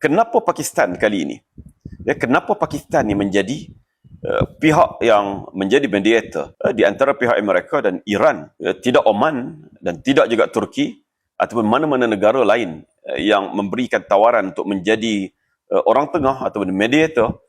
kenapa Pakistan kali ini? Kenapa Pakistan ni menjadi pihak yang menjadi mediator di antara pihak Amerika dan Iran? Tidak Oman dan tidak juga Turki ataupun mana-mana negara lain yang memberikan tawaran untuk menjadi orang tengah ataupun mediator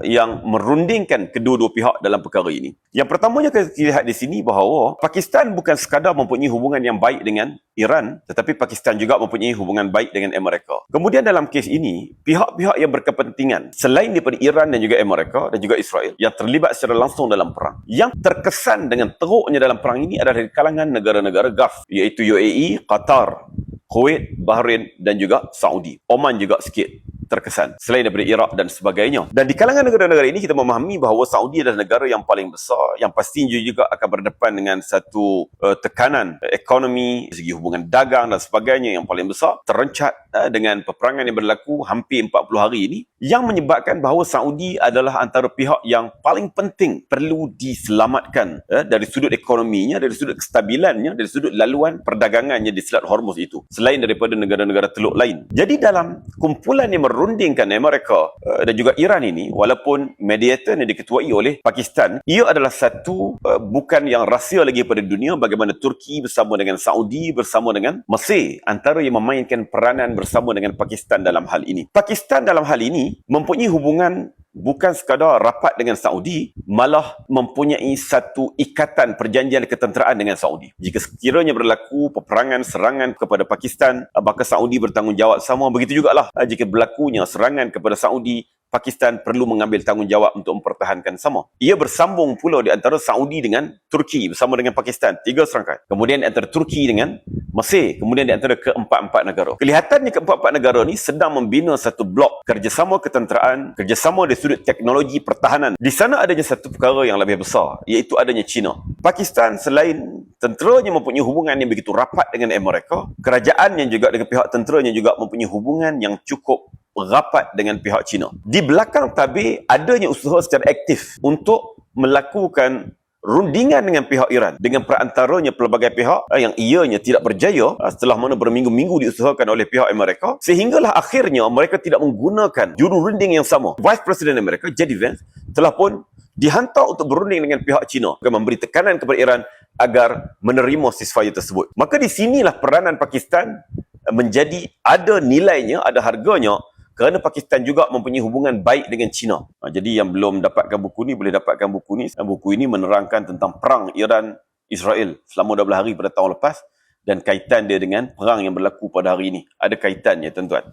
yang merundingkan kedua-dua pihak dalam perkara ini. Yang pertamanya kita lihat di sini bahawa Pakistan bukan sekadar mempunyai hubungan yang baik dengan Iran, tetapi Pakistan juga mempunyai hubungan baik dengan Amerika. Kemudian dalam kes ini, pihak-pihak yang berkepentingan selain daripada Iran dan juga Amerika dan juga Israel yang terlibat secara langsung dalam perang, yang terkesan dengan teruknya dalam perang ini adalah dari kalangan negara-negara Gulf, iaitu UAE, Qatar, Kuwait, Bahrain dan juga Saudi. Oman juga sikit terkesan, selain daripada Iraq dan sebagainya. Dan di kalangan negara-negara ini kita memahami bahawa Saudi adalah negara yang paling besar, yang pastinya juga akan berdepan dengan satu tekanan ekonomi, segi hubungan dagang dan sebagainya yang paling besar, terencat dengan peperangan yang berlaku hampir 40 hari ini, yang menyebabkan bahawa Saudi adalah antara pihak yang paling penting perlu diselamatkan dari sudut ekonominya, dari sudut kestabilannya, dari sudut laluan perdagangannya di Selat Hormuz itu, selain daripada negara-negara teluk lain. Jadi dalam kumpulan yang merundingkan Amerika dan juga Iran ini, walaupun mediator yang diketuai oleh Pakistan, ia adalah satu bukan yang rahsia lagi pada dunia, bagaimana Turki bersama dengan Saudi, bersama dengan Mesir, antara yang memainkan peranan bersama dengan Pakistan dalam hal ini. Pakistan dalam hal ini mempunyai hubungan bukan sekadar rapat dengan Saudi, malah mempunyai satu ikatan perjanjian ketenteraan dengan Saudi. Jika sekiranya berlaku peperangan, serangan kepada Pakistan, maka Saudi bertanggungjawab sama. Begitu jugalah jika berlakunya serangan kepada Saudi, Pakistan perlu mengambil tanggungjawab untuk mempertahankan sama. Ia bersambung pula di antara Saudi dengan Turki bersama dengan Pakistan, 3 serangkaian. Kemudian di antara Turki dengan Mesir, kemudian di antara keempat-empat negara. Kelihatannya keempat-empat negara ni sedang membina satu blok kerjasama ketenteraan, kerjasama dari sudut teknologi pertahanan. Di sana adanya satu perkara yang lebih besar, iaitu adanya China. Pakistan selain tenteranya mempunyai hubungan yang begitu rapat dengan Amerika, kerajaan yang juga dengan pihak tenteranya juga mempunyai hubungan yang cukup rapat dengan pihak China. Di belakang tabir adanya usaha secara aktif untuk melakukan rundingan dengan pihak Iran dengan perantaranya pelbagai pihak yang ianya tidak berjaya setelah mana berminggu-minggu diusahakan oleh pihak Amerika, sehinggalah akhirnya mereka tidak menggunakan juru runding yang sama. Vice President Amerika, J.D. Vance, telah pun dihantar untuk berunding dengan pihak China agar memberi tekanan kepada Iran agar menerima ceasefire tersebut. Maka di sinilah peranan Pakistan menjadi ada nilainya, ada harganya, kerana Pakistan juga mempunyai hubungan baik dengan China. Jadi yang belum dapatkan buku ni, boleh dapatkan buku ni. Buku ini menerangkan tentang perang Iran-Israel selama 12 hari pada tahun lepas dan kaitan dia dengan perang yang berlaku pada hari ini. Ada kaitannya tuan-tuan.